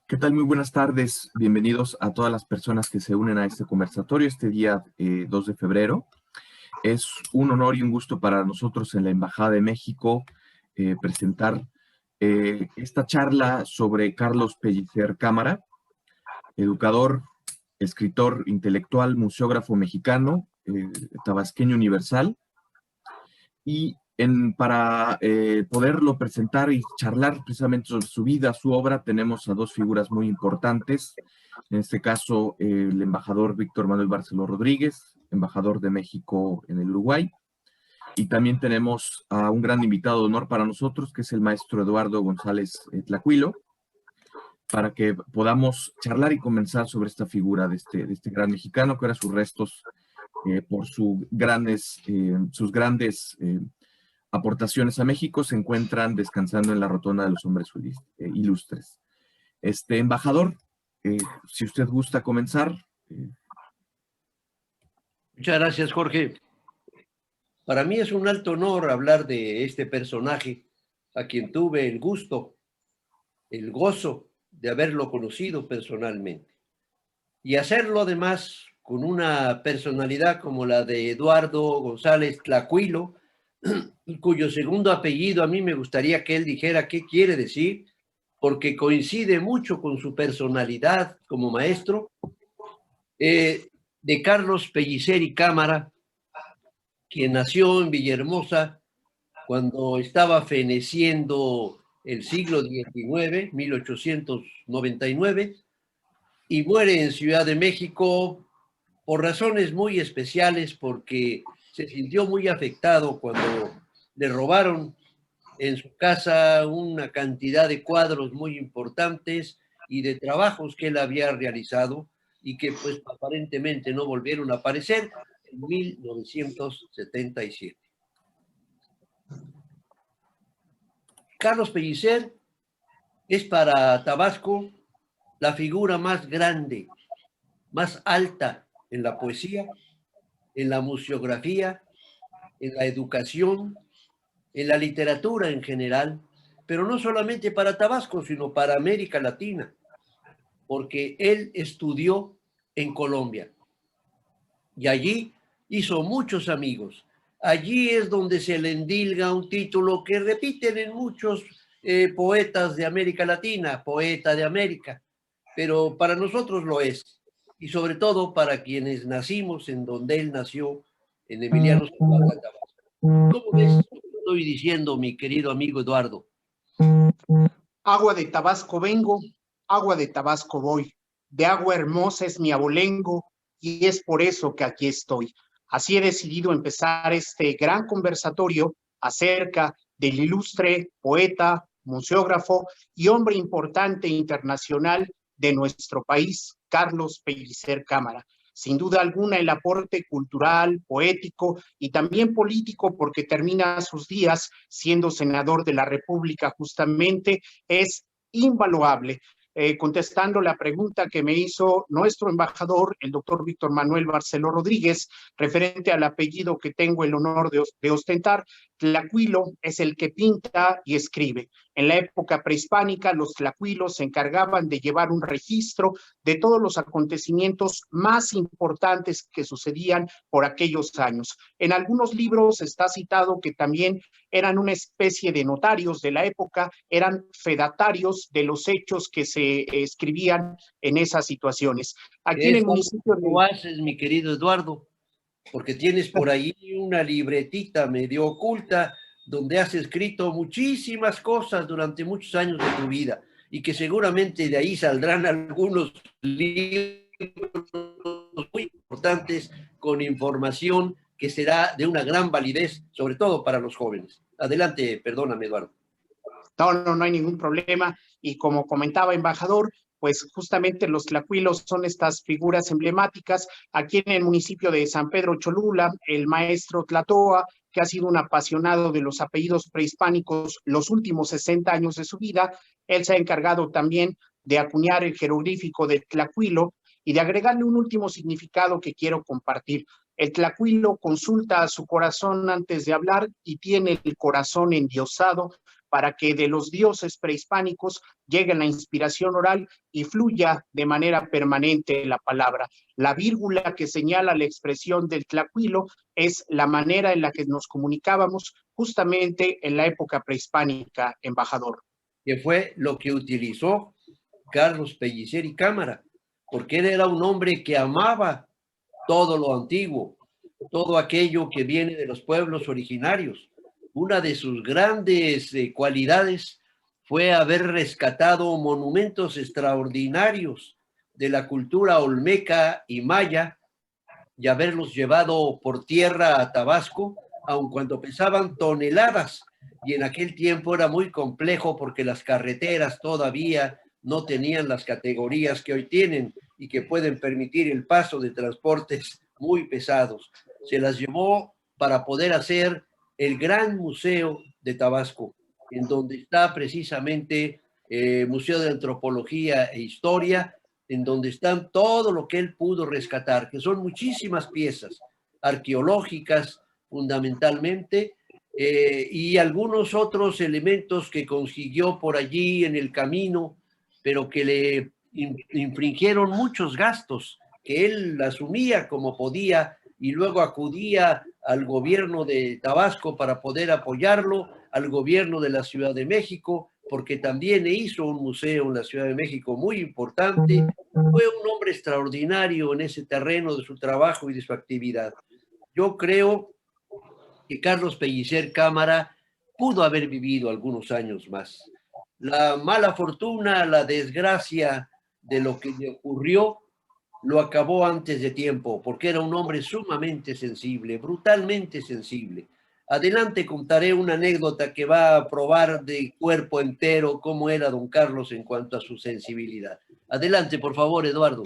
¿Qué tal? Muy buenas tardes. Bienvenidos a todas las personas que se unen a este conversatorio este día 2 de febrero. Es un honor y un gusto para nosotros en la Embajada de México presentar esta charla sobre Carlos Pellicer Cámara, educador, escritor, intelectual, museógrafo mexicano, tabasqueño universal. Y para poderlo presentar y charlar precisamente sobre su vida, su obra, tenemos a dos figuras muy importantes. En este caso, el embajador Víctor Manuel Barceló Rodríguez, embajador de México en el Uruguay. Y también tenemos a un gran invitado de honor para nosotros, que es el maestro Eduardo González Tlacuilo, para que podamos charlar y conversar sobre esta figura de este gran mexicano, que ahora sus restos, por sus grandes aportaciones a México, se encuentran descansando en la Rotonda de los Hombres Ilustres. Embajador, si usted gusta comenzar. Muchas gracias, Jorge. Para mí es un alto honor hablar de este personaje, a quien tuve el gusto, el gozo de haberlo conocido personalmente. Y hacerlo además con una personalidad como la de Eduardo González Tlacuilo, cuyo segundo apellido a mí me gustaría que él dijera qué quiere decir, porque coincide mucho con su personalidad como maestro, de Carlos Pellicer y Cámara, quien nació en Villahermosa cuando estaba feneciendo el siglo XIX, 1899, y muere en Ciudad de México por razones muy especiales, porque se sintió muy afectado cuando le robaron en su casa una cantidad de cuadros muy importantes y de trabajos que él había realizado y que pues aparentemente no volvieron a aparecer en 1977. Carlos Pellicer es para Tabasco la figura más grande, más alta en la poesía, en la museografía, en la educación, en la literatura en general, pero no solamente para Tabasco, sino para América Latina, porque él estudió en Colombia y allí hizo muchos amigos. Allí es donde se le endilga un título que repiten en muchos poetas de América Latina, poeta de América, pero para nosotros lo es, y sobre todo para quienes nacimos en donde él nació, en Emiliano Zapata, Tabasco. ¿Cómo ves lo que estoy diciendo, mi querido amigo Eduardo? Agua de Tabasco vengo, agua de Tabasco voy, de agua hermosa es mi abolengo, y es por eso que aquí estoy. Así he decidido empezar este gran conversatorio acerca del ilustre poeta, museógrafo y hombre importante internacional de nuestro país, Carlos Pellicer Cámara. Sin duda alguna, el aporte cultural, poético y también político, porque termina sus días siendo senador de la República justamente, es invaluable. Contestando la pregunta que me hizo nuestro embajador, el doctor Víctor Manuel Barceló Rodríguez, referente al apellido que tengo el honor de ostentar, Tlacuilo es el que pinta y escribe. En la época prehispánica, los tlacuilos se encargaban de llevar un registro de todos los acontecimientos más importantes que sucedían por aquellos años. En algunos libros está citado que también eran una especie de notarios de la época, eran fedatarios de los hechos que se escribían en esas situaciones. Aquí en el municipio de... ¿Cómo haces, mi querido Eduardo? Porque tienes por ahí una libretita medio oculta donde has escrito muchísimas cosas durante muchos años de tu vida y que seguramente de ahí saldrán algunos libros muy importantes con información que será de una gran validez, sobre todo para los jóvenes. Adelante, perdóname, Eduardo. No hay ningún problema. Y como comentaba, embajador, pues justamente los tlacuilos son estas figuras emblemáticas. Aquí en el municipio de San Pedro Cholula, el maestro Tlatoa, que ha sido un apasionado de los apellidos prehispánicos los últimos 60 años de su vida, él se ha encargado también de acuñar el jeroglífico de Tlacuilo y de agregarle un último significado que quiero compartir. El tlacuilo consulta a su corazón antes de hablar y tiene el corazón endiosado para que de los dioses prehispánicos llegue la inspiración oral y fluya de manera permanente la palabra. La vírgula que señala la expresión del tlacuilo es la manera en la que nos comunicábamos justamente en la época prehispánica, embajador. Que fue lo que utilizó Carlos Pellicer y Cámara, porque él era un hombre que amaba todo lo antiguo, todo aquello que viene de los pueblos originarios. Una de sus grandes cualidades fue haber rescatado monumentos extraordinarios de la cultura olmeca y maya y haberlos llevado por tierra a Tabasco, aun cuando pesaban toneladas. Y en aquel tiempo era muy complejo porque las carreteras todavía no tenían las categorías que hoy tienen y que pueden permitir el paso de transportes muy pesados. Se las llevó para poder hacer el gran museo de Tabasco, en donde está precisamente Museo de Antropología e Historia, en donde están todo lo que él pudo rescatar, que son muchísimas piezas arqueológicas fundamentalmente, y algunos otros elementos que consiguió por allí en el camino, pero que le infringieron muchos gastos que él asumía como podía y luego acudía al gobierno de Tabasco para poder apoyarlo, al gobierno de la Ciudad de México, porque también hizo un museo en la Ciudad de México muy importante. Fue un hombre extraordinario en ese terreno de su trabajo y de su actividad. Yo creo que Carlos Pellicer Cámara pudo haber vivido algunos años más. La mala fortuna, la desgracia de lo que le ocurrió, lo acabó antes de tiempo, porque era un hombre sumamente sensible, brutalmente sensible. Adelante contaré una anécdota que va a probar de cuerpo entero cómo era don Carlos en cuanto a su sensibilidad. Adelante, por favor, Eduardo.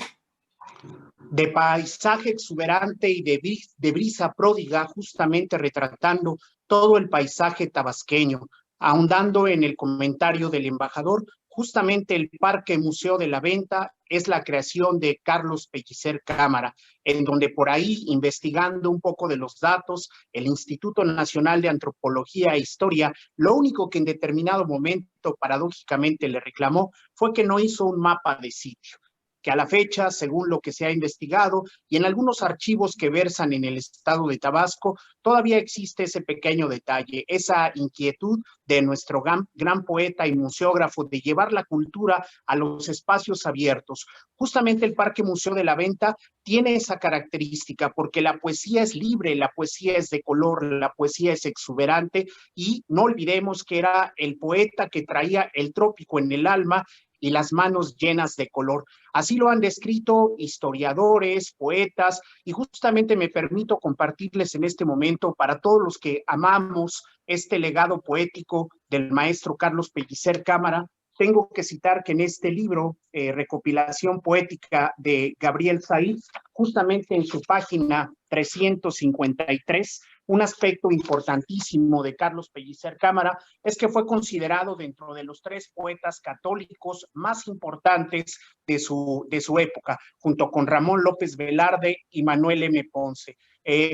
De paisaje exuberante y de brisa pródiga, justamente retratando todo el paisaje tabasqueño, ahondando en el comentario del embajador. Justamente el Parque Museo de la Venta es la creación de Carlos Pellicer Cámara, en donde por ahí, investigando un poco de los datos, el Instituto Nacional de Antropología e Historia, lo único que en determinado momento paradójicamente le reclamó fue que no hizo un mapa de sitio, que a la fecha, según lo que se ha investigado y en algunos archivos que versan en el estado de Tabasco, todavía existe ese pequeño detalle, esa inquietud de nuestro gran poeta y museógrafo de llevar la cultura a los espacios abiertos. Justamente el Parque Museo de la Venta tiene esa característica porque la poesía es libre, la poesía es de color, la poesía es exuberante y no olvidemos que era el poeta que traía el trópico en el alma y las manos llenas de color. Así lo han descrito historiadores, poetas, y justamente me permito compartirles en este momento para todos los que amamos este legado poético del maestro Carlos Pellicer Cámara. Tengo que citar que en este libro, recopilación poética de Gabriel Said, justamente en su página 353, un aspecto importantísimo de Carlos Pellicer Cámara es que fue considerado dentro de los 3 poetas católicos más importantes de su época, junto con Ramón López Velarde y Manuel M. Ponce.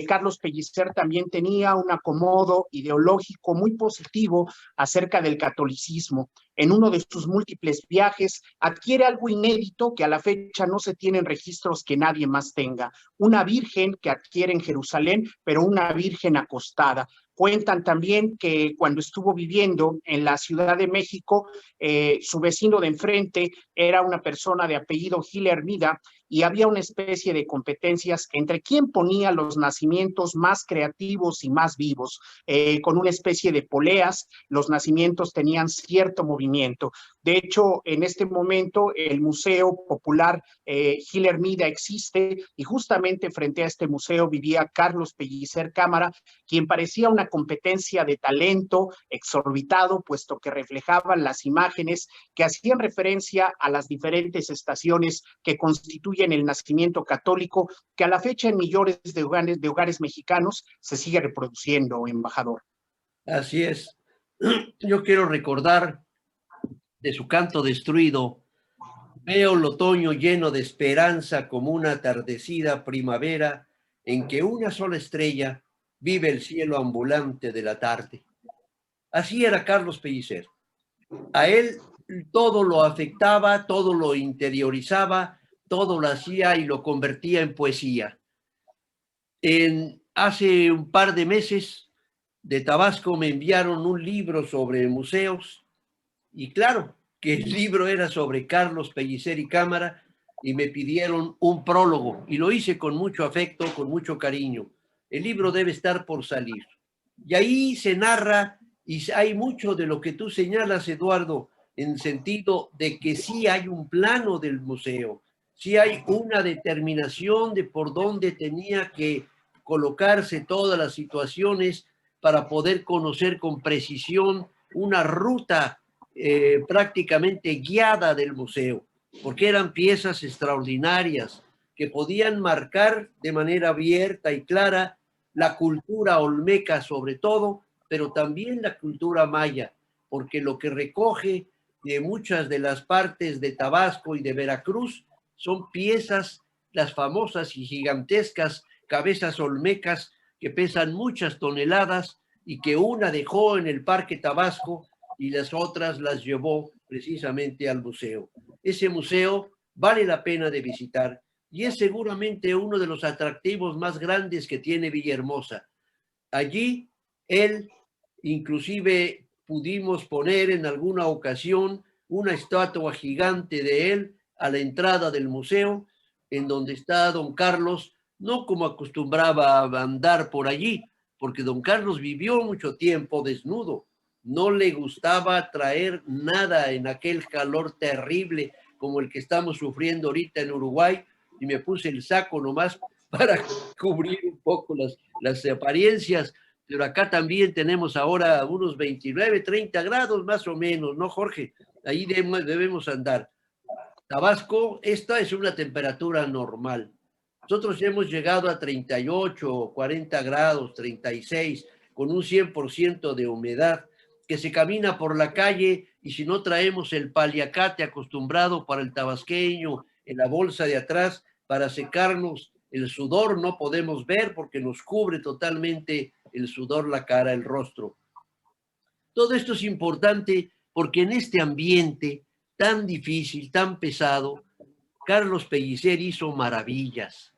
Carlos Pellicer también tenía un acomodo ideológico muy positivo acerca del catolicismo. En uno de sus múltiples viajes adquiere algo inédito que a la fecha no se tienen registros que nadie más tenga. Una virgen que adquiere en Jerusalén, pero una virgen acostada. Cuentan también que cuando estuvo viviendo en la Ciudad de México, su vecino de enfrente era una persona de apellido Gil Hermida y había una especie de competencias entre quién ponía los nacimientos más creativos y más vivos. Con una especie de poleas, los nacimientos tenían cierto movimiento. De hecho, en este momento el Museo Popular Gil Hermida existe y justamente frente a este museo vivía Carlos Pellicer Cámara, quien parecía una competencia de talento exorbitado, puesto que reflejaban las imágenes que hacían referencia a las diferentes estaciones que constituyen el nacimiento católico, que a la fecha en millones de hogares mexicanos se sigue reproduciendo, embajador. Así es. Yo quiero recordar de su canto destruido: veo el otoño lleno de esperanza como una atardecida primavera en que una sola estrella vive el cielo ambulante de la tarde. Así era Carlos Pellicer. A él todo lo afectaba, todo lo interiorizaba, todo lo hacía y lo convertía en poesía. Hace un par de meses de Tabasco me enviaron un libro sobre museos y claro que el libro era sobre Carlos Pellicer y Cámara y me pidieron un prólogo y lo hice con mucho afecto, con mucho cariño. El libro debe estar por salir. Y ahí se narra y hay mucho de lo que tú señalas, Eduardo, en sentido de que sí hay un plano del museo, sí hay una determinación de por dónde tenía que colocarse todas las situaciones para poder conocer con precisión una ruta prácticamente guiada del museo, porque eran piezas extraordinarias que podían marcar de manera abierta y clara la cultura olmeca sobre todo, pero también la cultura maya, porque lo que recoge de muchas de las partes de Tabasco y de Veracruz son piezas, las famosas y gigantescas cabezas olmecas que pesan muchas toneladas y que una dejó en el Parque Tabasco y las otras las llevó precisamente al museo. Ese museo vale la pena de visitar y es seguramente uno de los atractivos más grandes que tiene Villahermosa. Allí él, inclusive pudimos poner en alguna ocasión una estatua gigante de él a la entrada del museo, en donde está don Carlos, no como acostumbraba a andar por allí, porque don Carlos vivió mucho tiempo desnudo, no le gustaba traer nada en aquel calor terrible como el que estamos sufriendo ahorita en Uruguay, y me puse el saco nomás para cubrir un poco las apariencias, pero acá también tenemos ahora unos 29, 30 grados más o menos, ¿no, Jorge? Ahí debemos andar. Tabasco, esta es una temperatura normal. Nosotros hemos llegado a 38, 40 grados, 36, con un 100% de humedad, que se camina por la calle y si no traemos el paliacate acostumbrado para el tabasqueño en la bolsa de atrás para secarnos el sudor, no podemos ver porque nos cubre totalmente el sudor, la cara, el rostro. Todo esto es importante porque en este ambiente tan difícil, tan pesado, Carlos Pellicer hizo maravillas.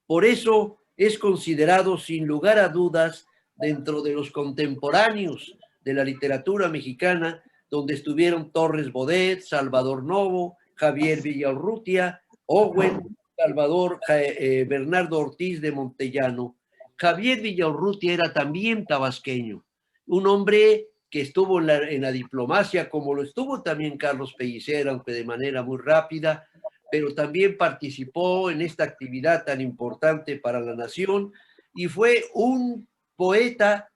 Por eso es considerado sin lugar a dudas dentro de los contemporáneos de la literatura mexicana, donde estuvieron Torres Bodet, Salvador Novo, Javier Villaurrutia, Owen, Bernardo Ortiz de Montellano. Javier Villaurrutia era también tabasqueño, un hombre que estuvo en la diplomacia, como lo estuvo también Carlos Pellicer, aunque de manera muy rápida, pero también participó en esta actividad tan importante para la nación y fue un poeta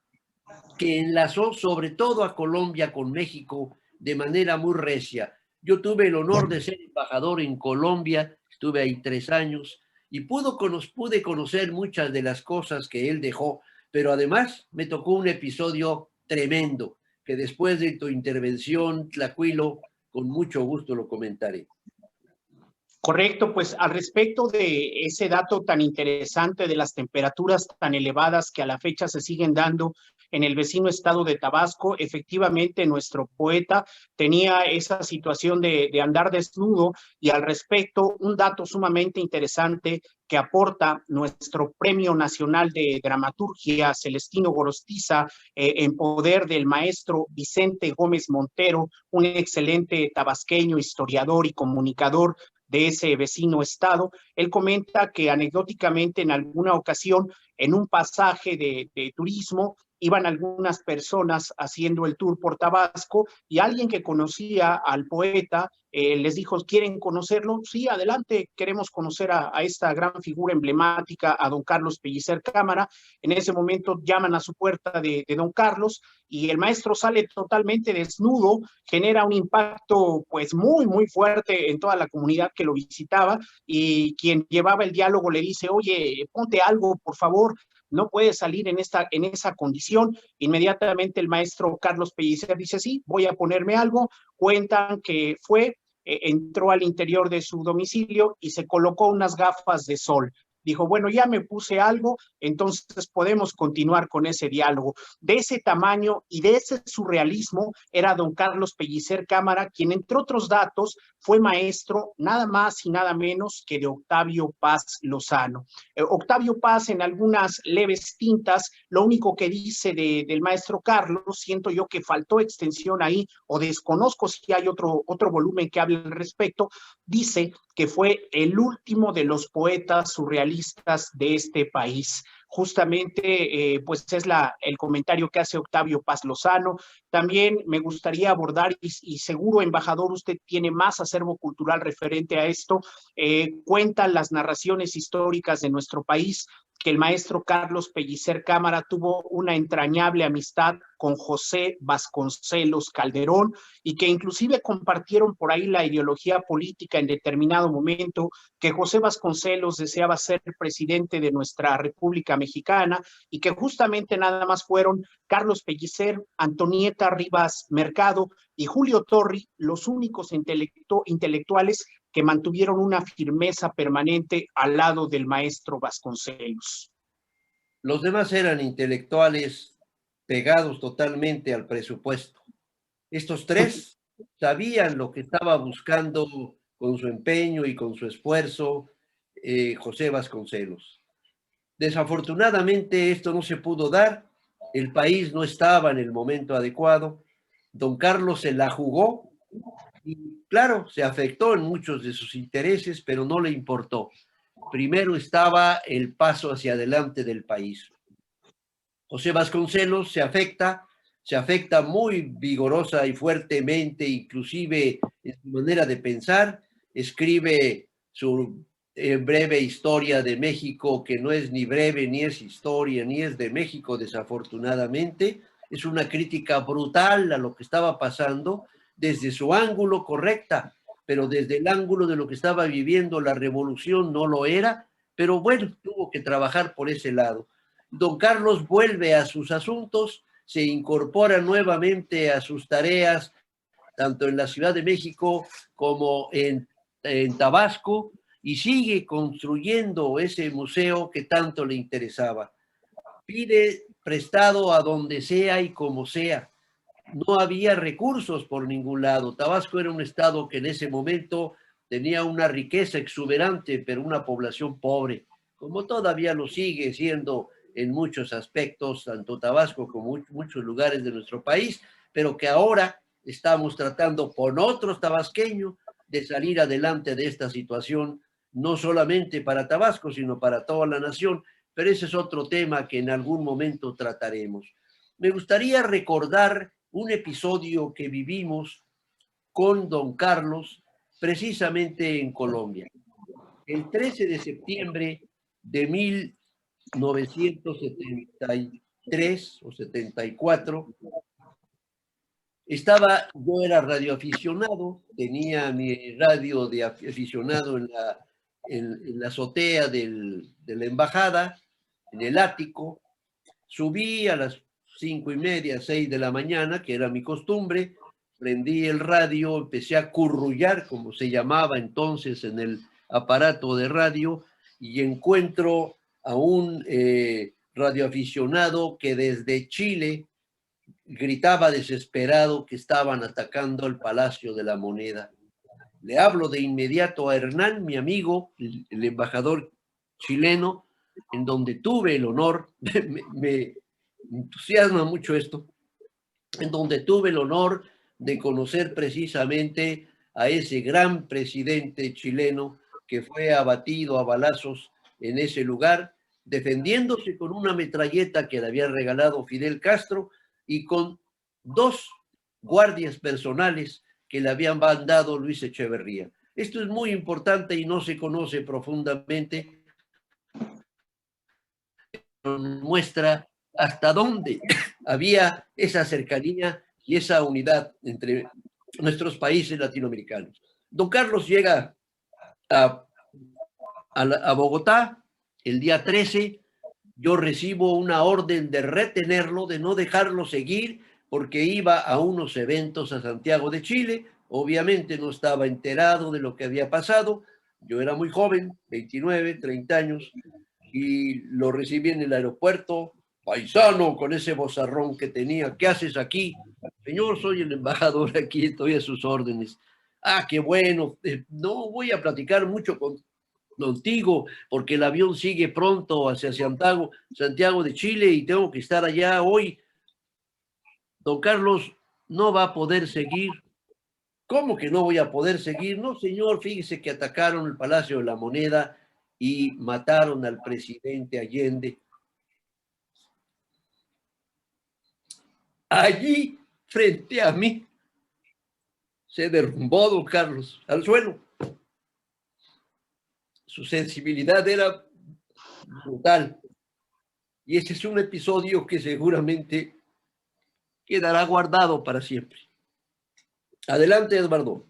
que enlazó sobre todo a Colombia con México de manera muy recia. Yo tuve el honor de ser embajador en Colombia, estuve ahí 3 años y pude conocer muchas de las cosas que él dejó, pero además me tocó un episodio tremendo que después de tu intervención, Tlacuilo, con mucho gusto lo comentaré. Correcto, pues al respecto de ese dato tan interesante de las temperaturas tan elevadas que a la fecha se siguen dando en el vecino estado de Tabasco, efectivamente nuestro poeta tenía esa situación de andar desnudo y al respecto un dato sumamente interesante que aporta nuestro Premio Nacional de Dramaturgia Celestino Gorostiza en poder del maestro Vicente Gómez Montero, un excelente tabasqueño, historiador y comunicador de ese vecino estado. Él comenta que anecdóticamente en alguna ocasión en un pasaje de turismo iban algunas personas haciendo el tour por Tabasco y alguien que conocía al poeta les dijo, ¿quieren conocerlo? Sí, adelante, queremos conocer a esta gran figura emblemática, a don Carlos Pellicer Cámara. En ese momento llaman a su puerta de don Carlos y el maestro sale totalmente desnudo, genera un impacto pues muy, muy fuerte en toda la comunidad que lo visitaba y quien llevaba el diálogo le dice, oye, ponte algo, por favor, no puedes salir en esa condición. Inmediatamente el maestro Carlos Pellicer dice, sí, voy a ponerme algo. Cuentan que entró al interior de su domicilio y se colocó unas gafas de sol. dijo, bueno, ya me puse algo, entonces podemos continuar con ese diálogo. De ese tamaño y de ese surrealismo era don Carlos Pellicer Cámara, quien entre otros datos fue maestro nada más y nada menos que de Octavio Paz Lozano. Octavio Paz, en algunas leves tintas, lo único que dice del maestro Carlos, siento yo que faltó extensión ahí, o desconozco si hay otro volumen que hable al respecto, dice que fue el último de los poetas surrealistas de este país. Justamente, pues es el comentario que hace Octavio Paz Lozano. También me gustaría abordar, y seguro, embajador, usted tiene más acervo cultural referente a esto, cuentan las narraciones históricas de nuestro país que el maestro Carlos Pellicer Cámara tuvo una entrañable amistad con José Vasconcelos Calderón y que inclusive compartieron por ahí la ideología política en determinado momento, que José Vasconcelos deseaba ser presidente de nuestra República Mexicana y que justamente nada más fueron Carlos Pellicer, Antonieta Rivas Mercado y Julio Torri los únicos intelectuales que mantuvieron una firmeza permanente al lado del maestro Vasconcelos. Los demás eran intelectuales pegados totalmente al presupuesto. Estos tres sabían lo que estaba buscando con su empeño y con su esfuerzo José Vasconcelos. Desafortunadamente esto no se pudo dar, el país no estaba en el momento adecuado, don Carlos se la jugó y claro, se afectó en muchos de sus intereses, pero no le importó. Primero estaba el paso hacia adelante del país. José Vasconcelos se afecta muy vigorosa y fuertemente, inclusive en su manera de pensar, escribe su breve historia de México, que no es ni breve, ni es historia, ni es de México, desafortunadamente. Es una crítica brutal a lo que estaba pasando desde su ángulo correcta, pero desde el ángulo de lo que estaba viviendo la revolución no lo era, pero bueno, tuvo que trabajar por ese lado. Don Carlos vuelve a sus asuntos, se incorpora nuevamente a sus tareas, tanto en la Ciudad de México como en Tabasco, y sigue construyendo ese museo que tanto le interesaba. Pide prestado a donde sea y como sea. No había recursos por ningún lado. Tabasco era un estado que en ese momento tenía una riqueza exuberante, pero una población pobre, como todavía lo sigue siendo en muchos aspectos, tanto Tabasco como muchos lugares de nuestro país, pero que ahora estamos tratando con otros tabasqueños de salir adelante de esta situación, no solamente para Tabasco, sino para toda la nación, pero ese es otro tema que en algún momento trataremos. Me gustaría recordar un episodio que vivimos con don Carlos precisamente en Colombia. El 13 de septiembre de 1973 o 74, yo era radioaficionado, tenía mi radio de aficionado en la azotea de la embajada, en el ático. Subí a las 5:30, 6 de la mañana, que era mi costumbre, prendí el radio, empecé a currullar, como se llamaba entonces en el aparato de radio, y encuentro a un radioaficionado que desde Chile gritaba desesperado que estaban atacando el Palacio de la Moneda. Le hablo de inmediato a Hernán, mi amigo, el embajador chileno, en donde tuve el honor, me entusiasma mucho esto, en donde tuve el honor de conocer precisamente a ese gran presidente chileno que fue abatido a balazos en ese lugar, defendiéndose con una metralleta que le había regalado Fidel Castro y con 2 guardias personales que le habían mandado Luis Echeverría. Esto es muy importante y no se conoce profundamente. Muestra hasta dónde había esa cercanía y esa unidad entre nuestros países latinoamericanos. Don Carlos llega a Bogotá el día 13. Yo recibo una orden de retenerlo, de no dejarlo seguir, porque iba a unos eventos a Santiago de Chile. Obviamente no estaba enterado de lo que había pasado. Yo era muy joven, 29, 30 años, y lo recibí en el aeropuerto, paisano, con ese vozarrón que tenía. ¿Qué haces aquí? Señor, soy el embajador aquí, estoy a sus órdenes. Ah, qué bueno. No voy a platicar mucho contigo porque el avión sigue pronto hacia Santiago de Chile y tengo que estar allá hoy. Don Carlos no va a poder seguir. ¿Cómo que no voy a poder seguir? No, señor, fíjese que atacaron el Palacio de la Moneda y mataron al presidente Allende. Allí, frente a mí, se derrumbó don Carlos al suelo. Su sensibilidad era brutal. Y ese es un episodio que seguramente quedará guardado para siempre. Adelante, Eduardo.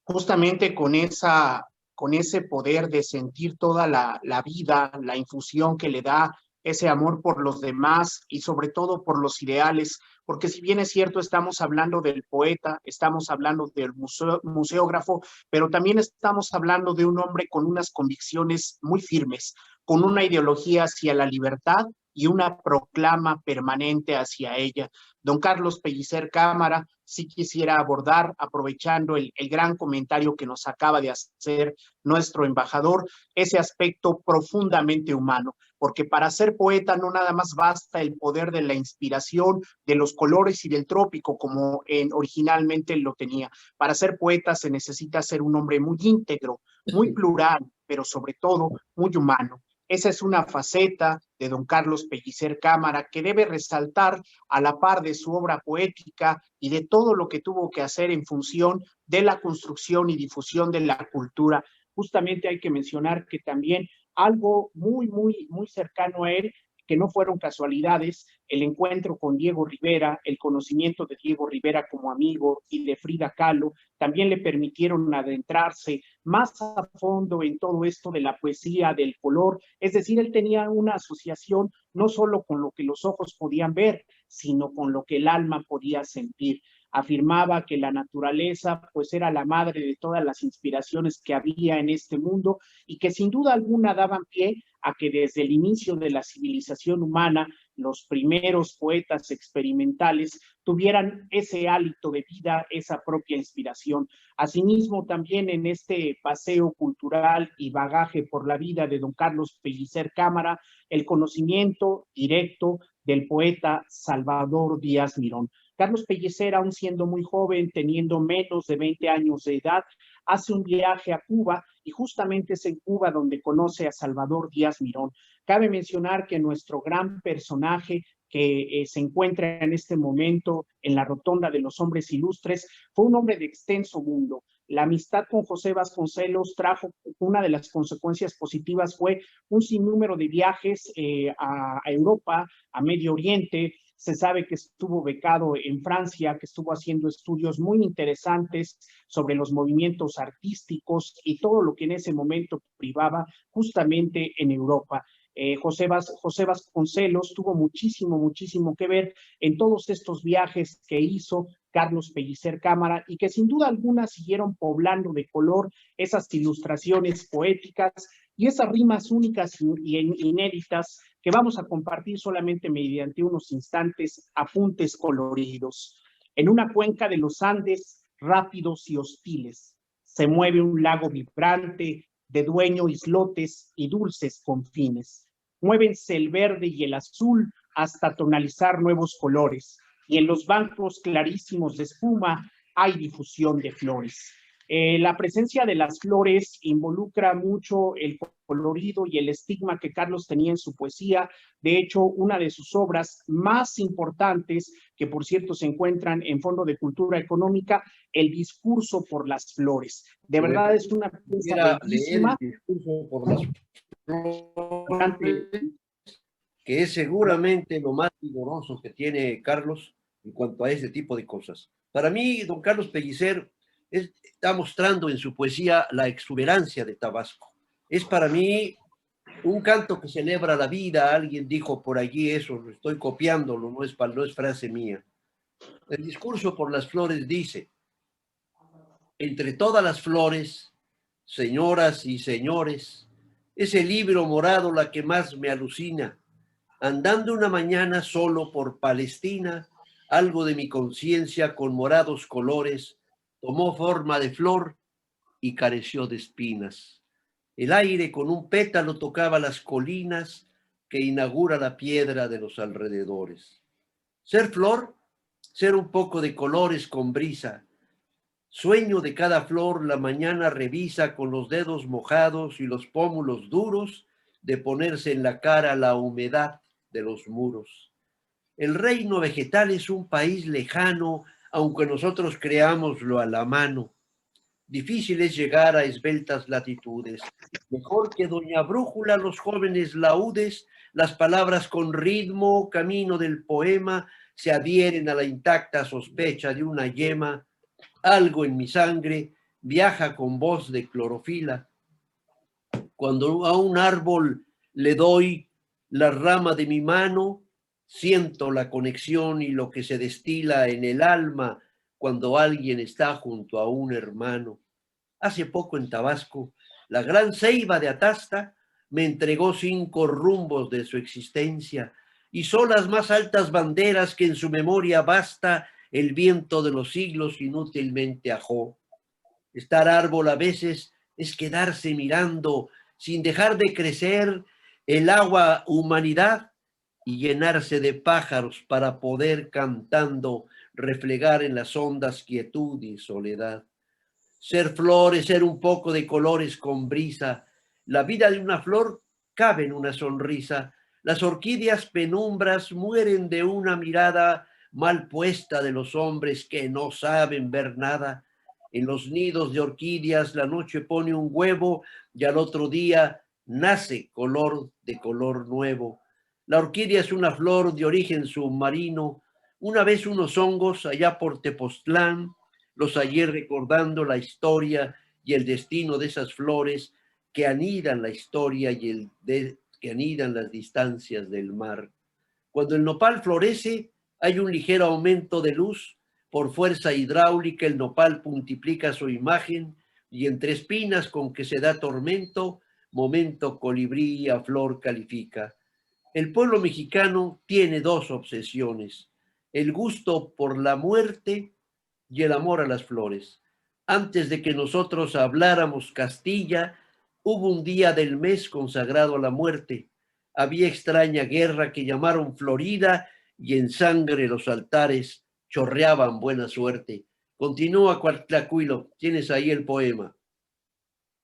Justamente con ese poder de sentir toda la vida, la infusión que le da ese amor por los demás y sobre todo por los ideales, porque si bien es cierto, estamos hablando del poeta, estamos hablando del museógrafo, pero también estamos hablando de un hombre con unas convicciones muy firmes, con una ideología hacia la libertad y una proclama permanente hacia ella. Don Carlos Pellicer Cámara, sí quisiera abordar, aprovechando el gran comentario que nos acaba de hacer nuestro embajador, ese aspecto profundamente humano, porque para ser poeta no nada más basta el poder de la inspiración, de los colores y del trópico, como originalmente lo tenía. Para ser poeta se necesita ser un hombre muy íntegro, muy plural, pero sobre todo muy humano. Esa es una faceta de don Carlos Pellicer Cámara que debe resaltar a la par de su obra poética y de todo lo que tuvo que hacer en función de la construcción y difusión de la cultura. Justamente hay que mencionar que también algo muy cercano a él, que no fueron casualidades, el encuentro con Diego Rivera, el conocimiento de Diego Rivera como amigo y de Frida Kahlo, también le permitieron adentrarse más a fondo en todo esto de la poesía, del color, es decir, él tenía una asociación no solo con lo que los ojos podían ver, sino con lo que el alma podía sentir. Afirmaba que la naturaleza pues era la madre de todas las inspiraciones que había en este mundo y que sin duda alguna daban pie a que desde el inicio de la civilización humana los primeros poetas experimentales tuvieran ese hálito de vida, esa propia inspiración. Asimismo, también en este paseo cultural y bagaje por la vida de don Carlos Pellicer Cámara, el conocimiento directo del poeta Salvador Díaz Mirón. Carlos Pellicer, aún siendo muy joven, teniendo menos de 20 años de edad, hace un viaje a Cuba y justamente es en Cuba donde conoce a Salvador Díaz Mirón. Cabe mencionar que nuestro gran personaje que se encuentra en este momento en la rotonda de los hombres ilustres, fue un hombre de extenso mundo. La amistad con José Vasconcelos trajo, una de las consecuencias positivas fue un sinnúmero de viajes a Europa, a Medio Oriente. Se sabe que estuvo becado en Francia, que estuvo haciendo estudios muy interesantes sobre los movimientos artísticos y todo lo que en ese momento privaba justamente en Europa. José Vasconcelos tuvo muchísimo que ver en todos estos viajes que hizo Carlos Pellicer Cámara y que sin duda alguna siguieron poblando de color esas ilustraciones poéticas y esas rimas únicas y inéditas que vamos a compartir solamente mediante unos instantes, apuntes coloridos. En una cuenca de los Andes, rápidos y hostiles, se mueve un lago vibrante de dueño islotes y dulces confines. Muévense el verde y el azul hasta tonalizar nuevos colores, y en los bancos clarísimos de espuma hay difusión de flores. La presencia de las flores involucra mucho el colorido y el estigma que Carlos tenía en su poesía. De hecho, una de sus obras más importantes, que por cierto se encuentran en Fondo de Cultura Económica, El discurso por las flores. De verdad es una pieza bellísima. El discurso por las flores, que es seguramente lo más vigoroso que tiene Carlos en cuanto a ese tipo de cosas. Para mí, don Carlos Pellicer está mostrando en su poesía la exuberancia de Tabasco. Es para mí un canto que celebra la vida. Alguien dijo por allí eso, lo estoy copiándolo, no es frase mía. El discurso por las flores dice: entre todas las flores señoras y señores, es el libro morado la que más me alucina. Andando una mañana solo por Palestina, algo de mi conciencia con morados colores tomó forma de flor y careció de espinas. El aire con un pétalo tocaba las colinas que inaugura la piedra de los alrededores. Ser flor, ser un poco de colores con brisa. Sueño de cada flor, la mañana revisa con los dedos mojados y los pómulos duros de ponerse en la cara la humedad de los muros. El reino vegetal es un país lejano, aunque nosotros creámoslo a la mano. Difícil es llegar a esbeltas latitudes. Mejor que doña Brújula, los jóvenes laúdes, las palabras con ritmo, camino del poema, se adhieren a la intacta sospecha de una yema. Algo en mi sangre viaja con voz de clorofila. Cuando a un árbol le doy la rama de mi mano, siento la conexión y lo que se destila en el alma cuando alguien está junto a un hermano. Hace poco en Tabasco, la gran ceiba de Atasta me entregó 5 rumbos de su existencia y son las más altas banderas que en su memoria basta el viento de los siglos inútilmente ajó. Estar árbol a veces es quedarse mirando sin dejar de crecer el agua humanidad y llenarse de pájaros para poder cantando reflejar en las ondas quietud y soledad. Ser flor es ser un poco de colores con brisa. La vida de una flor cabe en una sonrisa. Las orquídeas penumbras mueren de una mirada mal puesta de los hombres que no saben ver nada. En los nidos de orquídeas la noche pone un huevo y al otro día nace color de color nuevo. La orquídea es una flor de origen submarino. Una vez unos hongos allá por Tepoztlán los hallé recordando la historia y el destino de esas flores que anidan la historia y que anidan las distancias del mar. Cuando el nopal florece, hay un ligero aumento de luz. Por fuerza hidráulica, el nopal multiplica su imagen y entre espinas con que se da tormento, momento colibrí a flor califica. El pueblo mexicano tiene 2 obsesiones: el gusto por la muerte y el amor a las flores. Antes de que nosotros habláramos Castilla, hubo un día del mes consagrado a la muerte. Había extraña guerra que llamaron Florida y en sangre los altares chorreaban buena suerte. Continúa, Coatlacuilo, tienes ahí el poema.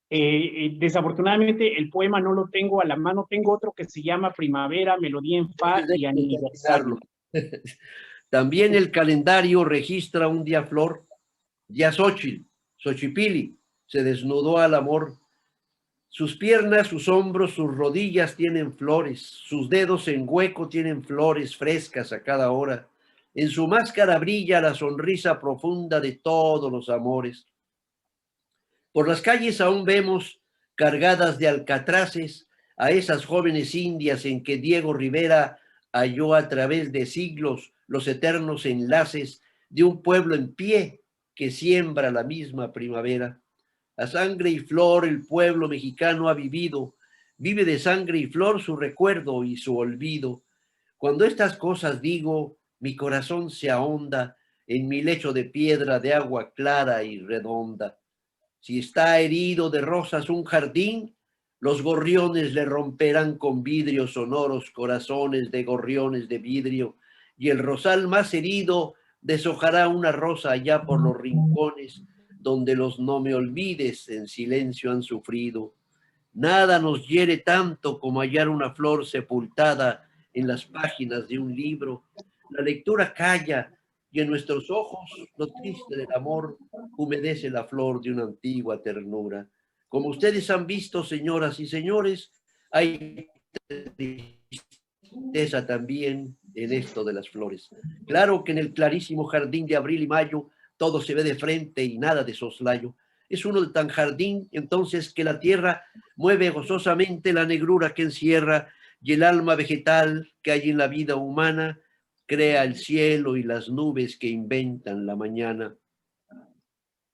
Desafortunadamente el poema no lo tengo a la mano, tengo otro que se llama Primavera, Melodía en Fa y Aniversario. También el calendario registra un día flor, día Xochitl, Xochipili, se desnudó al amor. Sus piernas, sus hombros, sus rodillas tienen flores, sus dedos en hueco tienen flores frescas a cada hora. En su máscara brilla la sonrisa profunda de todos los amores. Por las calles aún vemos, cargadas de alcatraces, a esas jóvenes indias en que Diego Rivera halló a través de siglos los eternos enlaces de un pueblo en pie que siembra la misma primavera. A sangre y flor el pueblo mexicano ha vivido, vive de sangre y flor su recuerdo y su olvido. Cuando estas cosas digo, mi corazón se ahonda en mi lecho de piedra de agua clara y redonda. Si está herido de rosas un jardín, los gorriones le romperán con vidrios sonoros corazones de gorriones de vidrio, y el rosal más herido deshojará una rosa allá por los rincones donde los no me olvides en silencio han sufrido. Nada nos hiere tanto como hallar una flor sepultada en las páginas de un libro. La lectura calla y en nuestros ojos lo triste del amor humedece la flor de una antigua ternura. Como ustedes han visto, señoras y señores, hay tristeza también en esto de las flores. Claro que en el clarísimo jardín de abril y mayo todo se ve de frente y nada de soslayo. Es uno de tan jardín entonces que la tierra mueve gozosamente la negrura que encierra y el alma vegetal que hay en la vida humana crea el cielo y las nubes que inventan la mañana.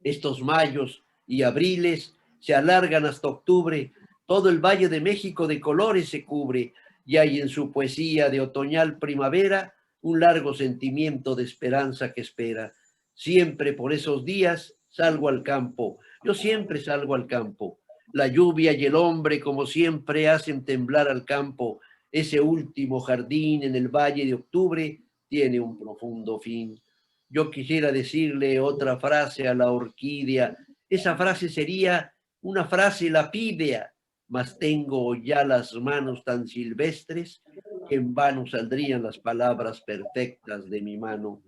Estos mayos y abriles se alargan hasta octubre, todo el Valle de México de colores se cubre, y hay en su poesía de otoñal primavera un largo sentimiento de esperanza que espera. Siempre por esos días salgo al campo, yo siempre salgo al campo. La lluvia y el hombre como siempre hacen temblar al campo. Ese último jardín en el Valle de Octubre tiene un profundo fin. Yo quisiera decirle otra frase a la orquídea. Esa frase sería una frase lapidea, mas tengo ya las manos tan silvestres que en vano saldrían las palabras perfectas de mi mano.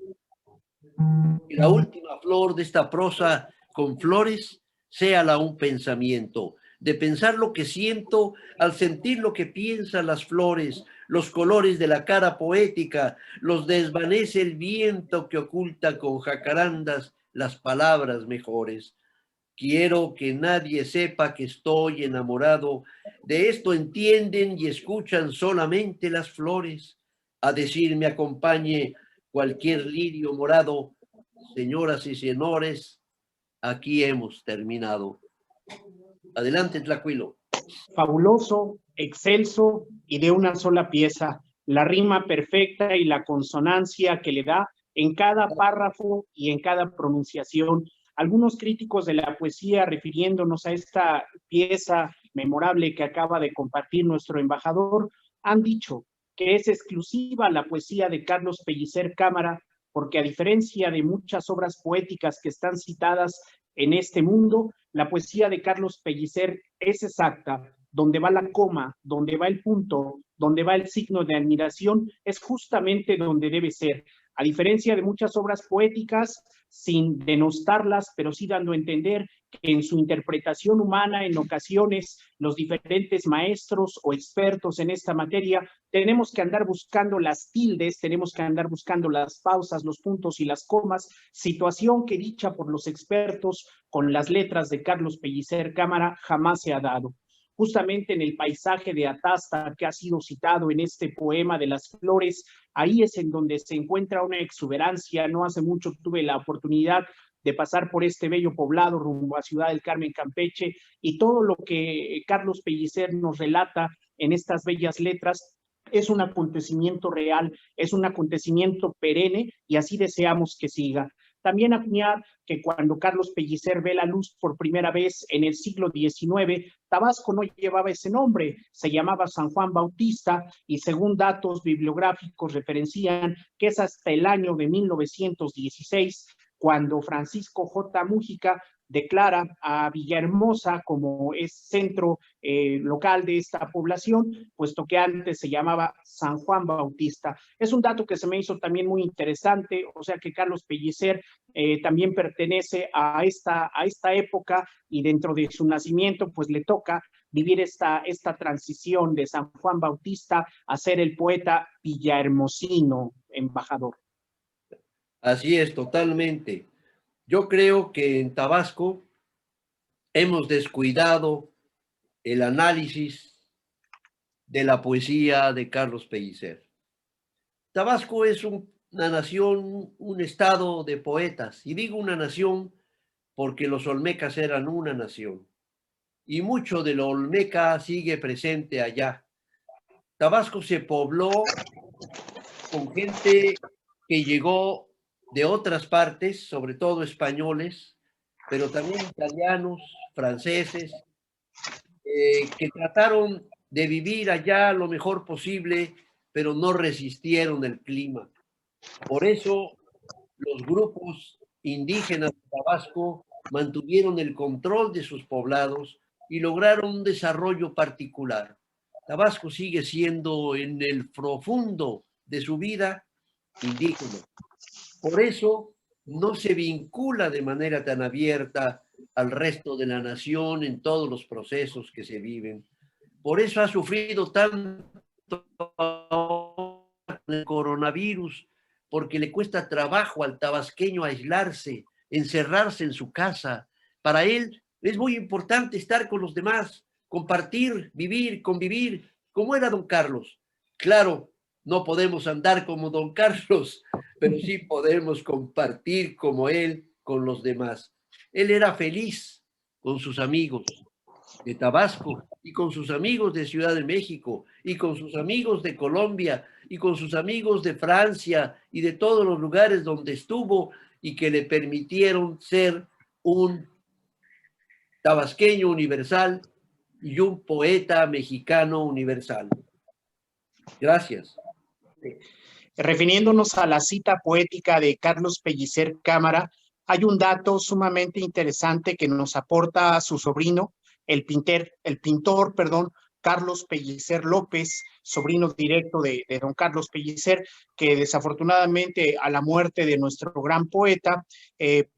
Y la última flor de esta prosa con flores sea un pensamiento, de pensar lo que siento al sentir lo que piensan las flores, los colores de la cara poética, los desvanece el viento que oculta con jacarandas las palabras mejores. Quiero que nadie sepa que estoy enamorado, de esto entienden y escuchan solamente las flores. A decir me acompañe cualquier lirio morado, señoras y señores, aquí hemos terminado. Adelante, Tlacuilo. Fabuloso, excelso y de una sola pieza, la rima perfecta y la consonancia que le da en cada párrafo y en cada pronunciación. Algunos críticos de la poesía, refiriéndonos a esta pieza memorable que acaba de compartir nuestro embajador, han dicho que es exclusiva la poesía de Carlos Pellicer Cámara, porque a diferencia de muchas obras poéticas que están citadas en este mundo, la poesía de Carlos Pellicer es exacta. Donde va la coma, donde va el punto, donde va el signo de admiración, es justamente donde debe ser. A diferencia de muchas obras poéticas, sin denostarlas, pero sí dando a entender que en su interpretación humana, en ocasiones, los diferentes maestros o expertos en esta materia, tenemos que andar buscando las tildes, tenemos que andar buscando las pausas, los puntos y las comas, situación que dicha por los expertos con las letras de Carlos Pellicer Cámara jamás se ha dado. Justamente en el paisaje de Atasta que ha sido citado en este poema de las flores, ahí es en donde se encuentra una exuberancia. No hace mucho tuve la oportunidad de pasar por este bello poblado rumbo a Ciudad del Carmen, Campeche, y todo lo que Carlos Pellicer nos relata en estas bellas letras es un acontecimiento real, es un acontecimiento perenne y así deseamos que siga. También acuñar que cuando Carlos Pellicer ve la luz por primera vez en el siglo XIX, Tabasco no llevaba ese nombre, se llamaba San Juan Bautista y según datos bibliográficos referencian que es hasta el año de 1916 cuando Francisco J. Mújica declara a Villahermosa como es centro local de esta población, puesto que antes se llamaba San Juan Bautista. Es un dato que se me hizo también muy interesante, o sea que Carlos Pellicer también pertenece a esta época y dentro de su nacimiento pues le toca vivir esta transición de San Juan Bautista a ser el poeta villahermosino, embajador. Así es, totalmente. Yo creo que en Tabasco hemos descuidado el análisis de la poesía de Carlos Pellicer. Tabasco es una nación, un estado de poetas, y digo una nación porque los olmecas eran una nación, y mucho de lo olmeca sigue presente allá. Tabasco se pobló con gente que llegó de otras partes, sobre todo españoles, pero también italianos, franceses, que trataron de vivir allá lo mejor posible, pero no resistieron el clima. Por eso los grupos indígenas de Tabasco mantuvieron el control de sus poblados y lograron un desarrollo particular. Tabasco sigue siendo en el profundo de su vida indígena. Por eso no se vincula de manera tan abierta al resto de la nación en todos los procesos que se viven. Por eso ha sufrido tanto el coronavirus, porque le cuesta trabajo al tabasqueño aislarse, encerrarse en su casa. Para él es muy importante estar con los demás, compartir, vivir, convivir, como era don Carlos. Claro, no podemos andar como don Carlos, pero sí podemos compartir como él con los demás. Él era feliz con sus amigos de Tabasco y con sus amigos de Ciudad de México y con sus amigos de Colombia y con sus amigos de Francia y de todos los lugares donde estuvo y que le permitieron ser un tabasqueño universal y un poeta mexicano universal. Gracias. Refiriéndonos a la cita poética de Carlos Pellicer Cámara, hay un dato sumamente interesante que nos aporta su sobrino, el pintor, Carlos Pellicer López, sobrino directo de don Carlos Pellicer, que desafortunadamente a la muerte de nuestro gran poeta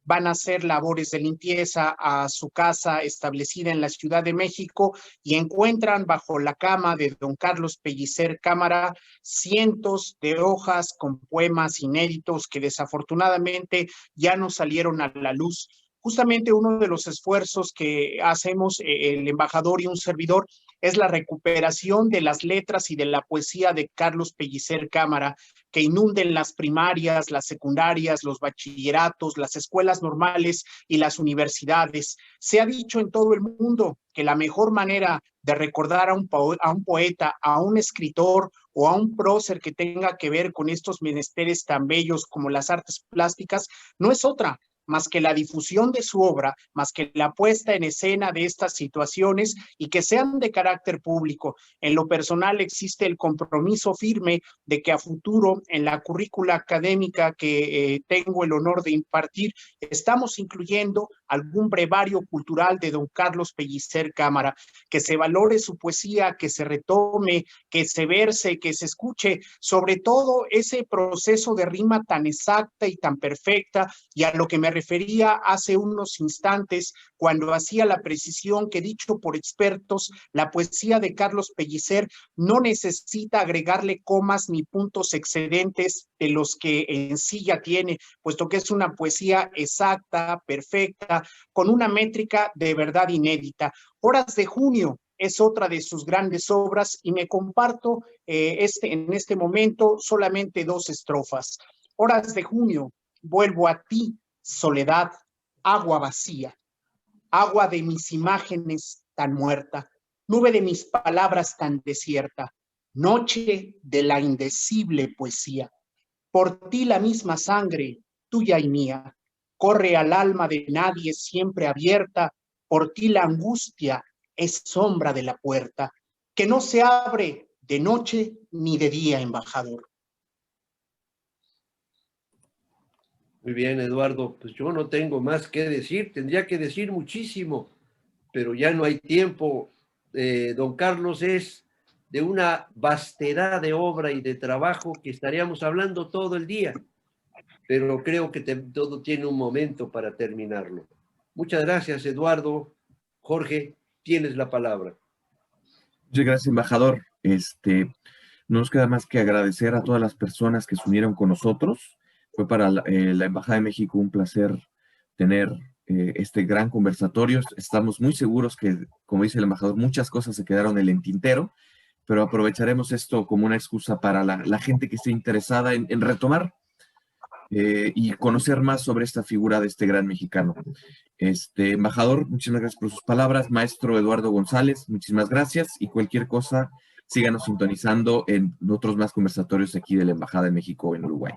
van a hacer labores de limpieza a su casa establecida en la Ciudad de México y encuentran bajo la cama de don Carlos Pellicer Cámara cientos de hojas con poemas inéditos que desafortunadamente ya no salieron a la luz. Justamente uno de los esfuerzos que hacemos el embajador y un servidor es la recuperación de las letras y de la poesía de Carlos Pellicer Cámara, que inunden las primarias, las secundarias, los bachilleratos, las escuelas normales y las universidades. Se ha dicho en todo el mundo que la mejor manera de recordar a un poeta, a un escritor o a un prócer que tenga que ver con estos menesteres tan bellos como las artes plásticas, no es otra más que la difusión de su obra, más que la puesta en escena de estas situaciones y que sean de carácter público. En lo personal existe el compromiso firme de que a futuro en la currícula académica que tengo el honor de impartir, estamos incluyendo algún brevario cultural de don Carlos Pellicer Cámara, que se valore su poesía, que se retome, que se verse, que se escuche, sobre todo ese proceso de rima tan exacta y tan perfecta, y a lo que me refería hace unos instantes cuando hacía la precisión que, dicho por expertos, la poesía de Carlos Pellicer no necesita agregarle comas ni puntos excedentes de los que en sí ya tiene, puesto que es una poesía exacta, perfecta, con una métrica de verdad inédita. Horas de junio es otra de sus grandes obras y me comparto en este momento solamente 2 estrofas. Horas de junio, vuelvo a ti, soledad, agua vacía, agua de mis imágenes tan muerta, nube de mis palabras tan desierta, noche de la indecible poesía. Por ti la misma sangre, tuya y mía, corre al alma de nadie siempre abierta, por ti la angustia es sombra de la puerta, que no se abre de noche ni de día, embajador. Muy bien, Eduardo, pues yo no tengo más que decir, tendría que decir muchísimo, pero ya no hay tiempo. Don Carlos es de una vastedad de obra y de trabajo que estaríamos hablando todo el día, pero creo que todo tiene un momento para terminarlo. Muchas gracias, Eduardo. Jorge, tienes la palabra. Muchas gracias, embajador. No nos queda más que agradecer a todas las personas que se unieron con nosotros. Fue para la Embajada de México un placer tener este gran conversatorio. Estamos muy seguros que, como dice el embajador, muchas cosas se quedaron en el tintero, pero aprovecharemos esto como una excusa para la gente que esté interesada en retomar y conocer más sobre esta figura de este gran mexicano. Embajador, muchísimas gracias por sus palabras. Maestro Eduardo González, muchísimas gracias, y cualquier cosa, síganos sintonizando en otros más conversatorios aquí de la Embajada de México en Uruguay.